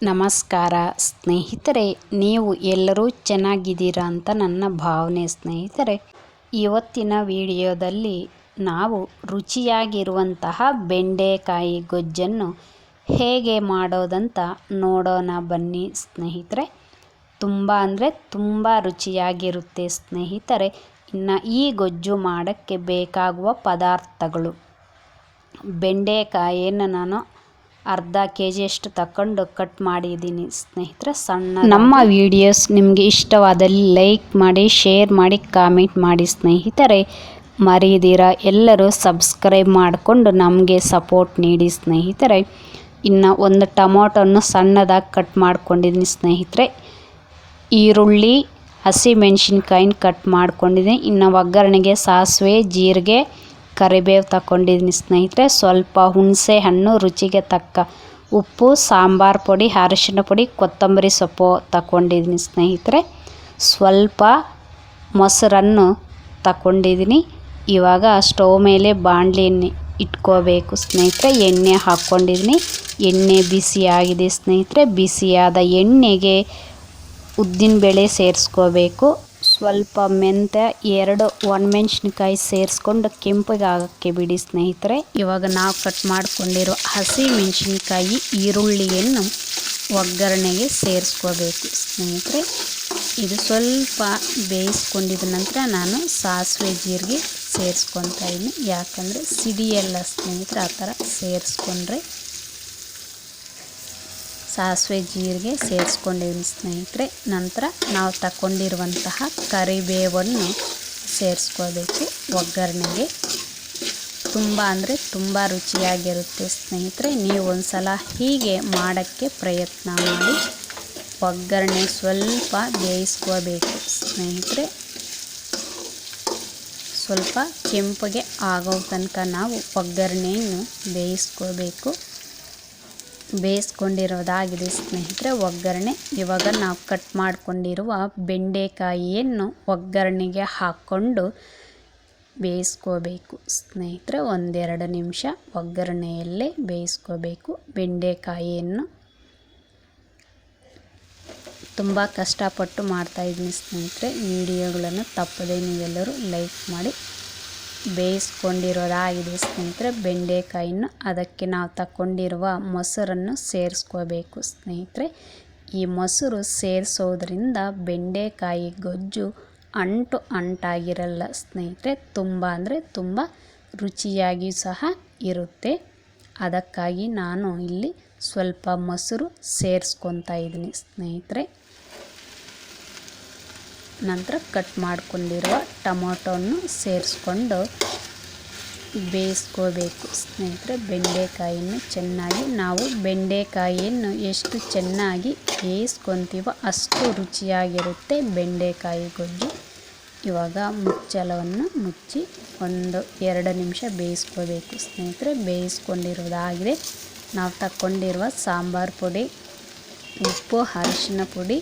ನಮಸ್ಕಾರ ಸ್ನೇಹಿತರೆ, ನೀವು ಎಲ್ಲರೂ ಚೆನ್ನಾಗಿದ್ದೀರಾ ಅಂತ ನನ್ನ ಭಾವನೆ. ಸ್ನೇಹಿತರೆ, ಇವತ್ತಿನ ವಿಡಿಯೋದಲ್ಲಿ ನಾವು ರುಚಿಯಾಗಿರುವಂತಹ ಬೆಂಡೆಕಾಯಿ ಗೊಜ್ಜನ್ನು ಹೇಗೆ ಮಾಡೋದಂತ ನೋಡೋಣ ಬನ್ನಿ ಸ್ನೇಹಿತರೆ. ತುಂಬ ರುಚಿಯಾಗಿರುತ್ತೆ ಸ್ನೇಹಿತರೆ. ಇನ್ನು ಈ ಗೊಜ್ಜು ಮಾಡೋಕ್ಕೆ ಬೇಕಾಗುವ ಪದಾರ್ಥಗಳು: ಬೆಂಡೆಕಾಯಿಯನ್ನು ನಾನು ಅರ್ಧ ಕೆಜಿಯಷ್ಟು ತಗೊಂಡು ಕಟ್ ಮಾಡಿದ್ದೀನಿ ಸ್ನೇಹಿತರೆ, ಸಣ್ಣ. ನಮ್ಮ ವಿಡಿಯೋಸ್ ನಿಮಗೆ ಇಷ್ಟವಾದಲ್ಲಿ ಲೈಕ್ ಮಾಡಿ, ಶೇರ್ ಮಾಡಿ, ಕಾಮೆಂಟ್ ಮಾಡಿ ಸ್ನೇಹಿತರೆ. ಮರೀದಿರ ಎಲ್ಲರೂ ಸಬ್ಸ್ಕ್ರೈಬ್ ಮಾಡಿಕೊಂಡು ನಮಗೆ ಸಪೋರ್ಟ್ ನೀಡಿ ಸ್ನೇಹಿತರೆ. ಇನ್ನು ಒಂದು ಟೊಮೊಟೊನ್ನು ಸಣ್ಣದಾಗಿ ಕಟ್ ಮಾಡ್ಕೊಂಡಿದ್ದೀನಿ ಸ್ನೇಹಿತರೆ. ಈರುಳ್ಳಿ, ಹಸಿಮೆಣಸಿನ್ಕಾಯಿನ ಕಟ್ ಮಾಡ್ಕೊಂಡಿದ್ದೀನಿ. ಇನ್ನು ಒಗ್ಗರಣೆಗೆ ಸಾಸಿವೆ, ಜೀರಿಗೆ, ಕರಿಬೇವು ತಗೊಂಡಿದ್ದೀನಿ ಸ್ನೇಹಿತರೆ. ಸ್ವಲ್ಪ ಹುಣಸೆ ಹಣ್ಣು, ರುಚಿಗೆ ತಕ್ಕ ಉಪ್ಪು, ಸಾಂಬಾರು ಪುಡಿ, ಅರಿಶಿನ ಪುಡಿ, ಕೊತ್ತಂಬರಿ ಸೊಪ್ಪು ತಗೊಂಡಿದ್ದೀನಿ ಸ್ನೇಹಿತರೆ. ಸ್ವಲ್ಪ ಮೊಸರನ್ನು ತಗೊಂಡಿದ್ದೀನಿ. ಇವಾಗ ಸ್ಟವ್ ಮೇಲೆ ಬಾಣಲೆಯನ್ನು ಇಟ್ಕೋಬೇಕು ಸ್ನೇಹಿತರೆ. ಎಣ್ಣೆ ಹಾಕ್ಕೊಂಡಿದ್ದೀನಿ. ಎಣ್ಣೆ ಬಿಸಿ ಆಗಿದೆ ಸ್ನೇಹಿತರೆ. ಬಿಸಿಯಾದ ಎಣ್ಣೆಗೆ ಉದ್ದಿನಬೇಳೆ ಸೇರಿಸ್ಕೋಬೇಕು. ಸ್ವಲ್ಪ ಮೆಂತ್ಯ, 2 ಒಣಮೆಣಸಿನ್ಕಾಯಿ ಸೇರಿಸ್ಕೊಂಡು ಕೆಂಪಗೆ ಆಗೋಕ್ಕೆ ಬಿಡಿ ಸ್ನೇಹಿತರೆ. ಇವಾಗ ನಾವು ಕಟ್ ಮಾಡಿಕೊಂಡಿರೋ ಹಸಿ ಮೆಣಸಿನ್ಕಾಯಿ, ಈರುಳ್ಳಿಯನ್ನು ಒಗ್ಗರಣೆಗೆ ಸೇರಿಸ್ಕೋಬೇಕು ಸ್ನೇಹಿತರೆ. ಇದು ಸ್ವಲ್ಪ ಬೇಯಿಸ್ಕೊಂಡಿದ ನಂತರ ನಾನು ಸಾಸಿವೆ, ಜೀರಿಗೆ ಸೇರಿಸ್ಕೊತಾ ಇದ್ದೀನಿ. ಯಾಕಂದರೆ ಸಿಡಿಯಲ್ಲ ಸ್ನೇಹಿತರೆ, ಆ ಥರ ಸೇರಿಸ್ಕೊಂಡ್ರೆ. ಸಾಸಿವೆ, ಜೀರಿಗೆ ಸೇರಿಸ್ಕೊಂಡಿದ್ದೀನಿ ಸ್ನೇಹಿತರೆ. ನಂತರ ನಾವು ತಗೊಂಡಿರುವಂತಹ ಕರಿಬೇವನ್ನು ಸೇರಿಸ್ಕೋಬೇಕು ಒಗ್ಗರಣೆಗೆ. ತುಂಬ ರುಚಿಯಾಗಿರುತ್ತೆ ಸ್ನೇಹಿತರೆ. ನೀವು ಒಂದ್ಸಲ ಹೀಗೆ ಮಾಡೋಕ್ಕೆ ಪ್ರಯತ್ನ ಮಾಡಿ. ಒಗ್ಗರಣೆ ಸ್ವಲ್ಪ ಬೇಯಿಸ್ಕೋಬೇಕು ಸ್ನೇಹಿತರೆ. ಸ್ವಲ್ಪ ಕೆಂಪಗೆ ಆಗೋ ತನಕ ನಾವು ಒಗ್ಗರಣೆಯನ್ನು ಬೇಯಿಸ್ಕೋಬೇಕು. ಬೇಯಿಸ್ಕೊಂಡಿರೋದಾಗಿದೆ ಸ್ನೇಹಿತರೆ ಒಗ್ಗರಣೆ. ಇವಾಗ ನಾವು ಕಟ್ ಮಾಡಿಕೊಂಡಿರುವ ಬೆಂಡೆಕಾಯಿಯನ್ನು ಒಗ್ಗರಣೆಗೆ ಹಾಕ್ಕೊಂಡು ಬೇಯಿಸ್ಕೋಬೇಕು ಸ್ನೇಹಿತರೆ. 1-2 ನಿಮಿಷ ಒಗ್ಗರಣೆಯಲ್ಲೇ ಬೇಯಿಸ್ಕೋಬೇಕು ಬೆಂಡೆಕಾಯಿಯನ್ನು. ತುಂಬ ಕಷ್ಟಪಟ್ಟು ಮಾಡ್ತಾಯಿದ್ದೀನಿ ಸ್ನೇಹಿತರೆ. ವಿಡಿಯೋಗಳನ್ನು ತಪ್ಪದೇ ನೀವೆಲ್ಲರೂ ಲೈಕ್ ಮಾಡಿ. ಬೇಯಿಸ್ಕೊಂಡಿರೋದಾಗಿದೆ ಸ್ನೇಹಿತರೆ ಬೆಂಡೆಕಾಯಿನ. ಅದಕ್ಕೆ ನಾವು ತಗೊಂಡಿರುವ ಮೊಸರನ್ನು ಸೇರಿಸ್ಕೋಬೇಕು ಸ್ನೇಹಿತರೆ. ಈ ಮೊಸರು ಸೇರಿಸೋದ್ರಿಂದ ಬೆಂಡೆಕಾಯಿ ಗೊಜ್ಜು ಅಂಟಾಗಿರಲ್ಲ ಸ್ನೇಹಿತರೆ. ತುಂಬ ರುಚಿಯಾಗಿ ಸಹ ಇರುತ್ತೆ. ಅದಕ್ಕಾಗಿ ನಾನು ಇಲ್ಲಿ ಸ್ವಲ್ಪ ಮೊಸರು ಸೇರಿಸ್ಕೊತಾ ಇದ್ದೀನಿ ಸ್ನೇಹಿತರೆ. ನಂತರ ಕಟ್ ಮಾಡ್ಕೊಂಡಿರುವ ಟೊಮೊಟೊವನ್ನು ಸೇರಿಸ್ಕೊಂಡು ಬೇಯಿಸ್ಕೋಬೇಕು ಸ್ನೇಹಿತರೆ. ಬೆಂಡೆಕಾಯಿಯನ್ನು ಚೆನ್ನಾಗಿ, ನಾವು ಬೆಂಡೆಕಾಯಿಯನ್ನು ಎಷ್ಟು ಚೆನ್ನಾಗಿ ಬೇಯಿಸ್ಕೊತೀವೋ ಅಷ್ಟು ರುಚಿಯಾಗಿರುತ್ತೆ ಬೆಂಡೆಕಾಯಿ ಗೊಜ್ಜು. ಇವಾಗ ಮುಚ್ಚಳವನ್ನು ಮುಚ್ಚಿ 1-2 ನಿಮಿಷ ಬೇಯಿಸ್ಕೋಬೇಕು ಸ್ನೇಹಿತರೆ. ಬೇಯಿಸ್ಕೊಂಡಿರೋದಾಗಿದೆ. ನಾವು ತಗೊಂಡಿರುವ ಸಾಂಬಾರು ಪುಡಿ, ಉಪ್ಪು, ಅರಿಶಿನ ಪುಡಿ,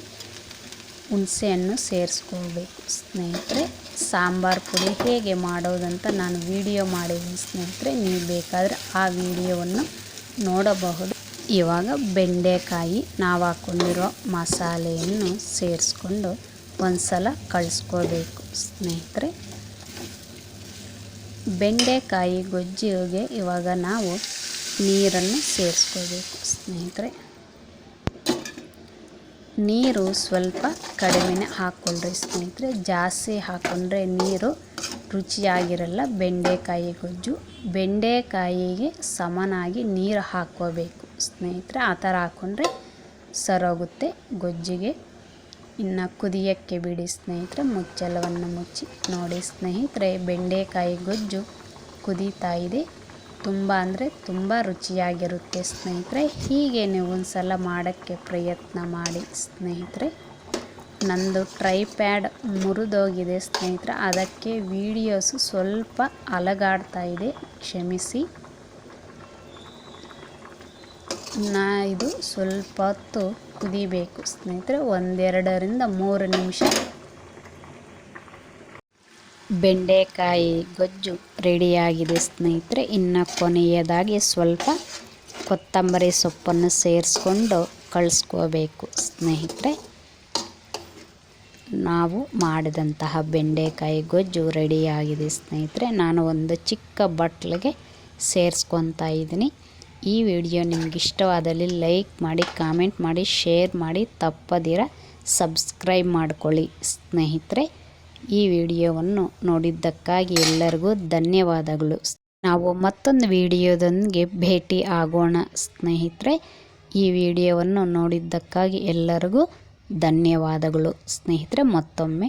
ಹುಣಸೆಹಣ್ಣು ಸೇರಿಸ್ಕೋಬೇಕು ಸ್ನೇಹಿತರೆ. ಸಾಂಬಾರು ಪುಡಿ ಹೇಗೆ ಮಾಡೋದಂತ ನಾನು ವಿಡಿಯೋ ಮಾಡಿದ್ದೀನಿ ಸ್ನೇಹಿತರೆ. ನೀವು ಬೇಕಾದರೆ ಆ ವಿಡಿಯೋವನ್ನು ನೋಡಬಹುದು. ಇವಾಗ ಬೆಂಡೆಕಾಯಿ ನಾವು ಹಾಕ್ಕೊಂಡಿರೋ ಮಸಾಲೆಯನ್ನು ಸೇರಿಸ್ಕೊಂಡು ಒಂದು ಸಲ ಕಳಿಸ್ಕೋಬೇಕು ಸ್ನೇಹಿತರೆ. ಬೆಂಡೆಕಾಯಿ ಗೊಜ್ಜಿಗೆ ಇವಾಗ ನಾವು ನೀರನ್ನು ಸೇರಿಸ್ಕೋಬೇಕು ಸ್ನೇಹಿತರೆ. ನೀರು ಸ್ವಲ್ಪ ಕಡಿಮೆನೇ ಹಾಕ್ಕೊಳ್ರಿ ಸ್ನೇಹಿತರೆ. ಜಾಸ್ತಿ ಹಾಕ್ಕೊಂಡ್ರೆ ನೀರು ರುಚಿಯಾಗಿರಲ್ಲ ಬೆಂಡೆಕಾಯಿ ಗೊಜ್ಜು. ಬೆಂಡೆಕಾಯಿಗೆ ಸಮನಾಗಿ ನೀರು ಹಾಕ್ಕೋಬೇಕು ಸ್ನೇಹಿತರೆ. ಆ ಥರ ಹಾಕ್ಕೊಂಡ್ರೆ ಸರೋಗುತ್ತೆ ಗೊಜ್ಜಿಗೆ. ಇನ್ನು ಕುದಿಯೋಕ್ಕೆ ಬಿಡಿ ಸ್ನೇಹಿತರೆ. ಮುಚ್ಚಳವನ್ನು ಮುಚ್ಚಿ ನೋಡಿ ಸ್ನೇಹಿತರೆ, ಬೆಂಡೆಕಾಯಿ ಗೊಜ್ಜು ಕುದೀತಾ ಇದೆ. ತುಂಬ ರುಚಿಯಾಗಿರುತ್ತೆ ಸ್ನೇಹಿತರೆ. ಹೀಗೆ ನೀವು ಒಂದು ಸಲ ಮಾಡೋಕ್ಕೆ ಪ್ರಯತ್ನ ಮಾಡಿ ಸ್ನೇಹಿತರೆ. ನಂದು ಟ್ರೈಪ್ಯಾಡ್ ಮುರಿದೋಗಿದೆ ಸ್ನೇಹಿತರೆ. ಅದಕ್ಕೆ ವಿಡಿಯೋಸು ಸ್ವಲ್ಪ ಅಲಗಾಡ್ತಾ ಇದೆ, ಕ್ಷಮಿಸಿ. ಇದು ಸ್ವಲ್ಪ ಹೊತ್ತು ಕುದಿಬೇಕು ಸ್ನೇಹಿತರೆ. 1-2-3 ನಿಮಿಷ. ಬೆಂಡೆಕಾಯಿ ಗೊಜ್ಜು ರೆಡಿಯಾಗಿದೆ ಸ್ನೇಹಿತರೆ. ಇನ್ನು ಕೊನೆಯದಾಗಿ ಸ್ವಲ್ಪ ಕೊತ್ತಂಬರಿ ಸೊಪ್ಪನ್ನು ಸೇರಿಸ್ಕೊಂಡು ಕಳಿಸ್ಕೋಬೇಕು ಸ್ನೇಹಿತರೆ. ನಾವು ಮಾಡಿದಂತಹ ಬೆಂಡೆಕಾಯಿ ಗೊಜ್ಜು ರೆಡಿಯಾಗಿದೆ ಸ್ನೇಹಿತರೆ. ನಾನು ಒಂದು ಚಿಕ್ಕ ಬಟ್ಲಿಗೆ ಸೇರಿಸ್ಕೊತಾ ಇದ್ದೀನಿ. ಈ ವಿಡಿಯೋ ನಿಮ್ಗೆ ಇಷ್ಟವಾದಲ್ಲಿ ಲೈಕ್ ಮಾಡಿ, ಕಾಮೆಂಟ್ ಮಾಡಿ, ಶೇರ್ ಮಾಡಿ, ತಪ್ಪದಿರ ಸಬ್ಸ್ಕ್ರೈಬ್ ಮಾಡ್ಕೊಳ್ಳಿ ಸ್ನೇಹಿತರೆ. ಈ ವಿಡಿಯೋವನ್ನು ನೋಡಿದ್ದಕ್ಕಾಗಿ ಎಲ್ಲರಿಗೂ ಧನ್ಯವಾದಗಳು. ನಾವು ಮತ್ತೊಂದು ವಿಡಿಯೋದೊಂದಿಗೆ ಭೇಟಿ ಆಗೋಣ ಸ್ನೇಹಿತರೆ. ಈ ವಿಡಿಯೋವನ್ನು ನೋಡಿದ್ದಕ್ಕಾಗಿ ಎಲ್ಲರಿಗೂ ಧನ್ಯವಾದಗಳು ಸ್ನೇಹಿತರೆ. ಮತ್ತೊಮ್ಮೆ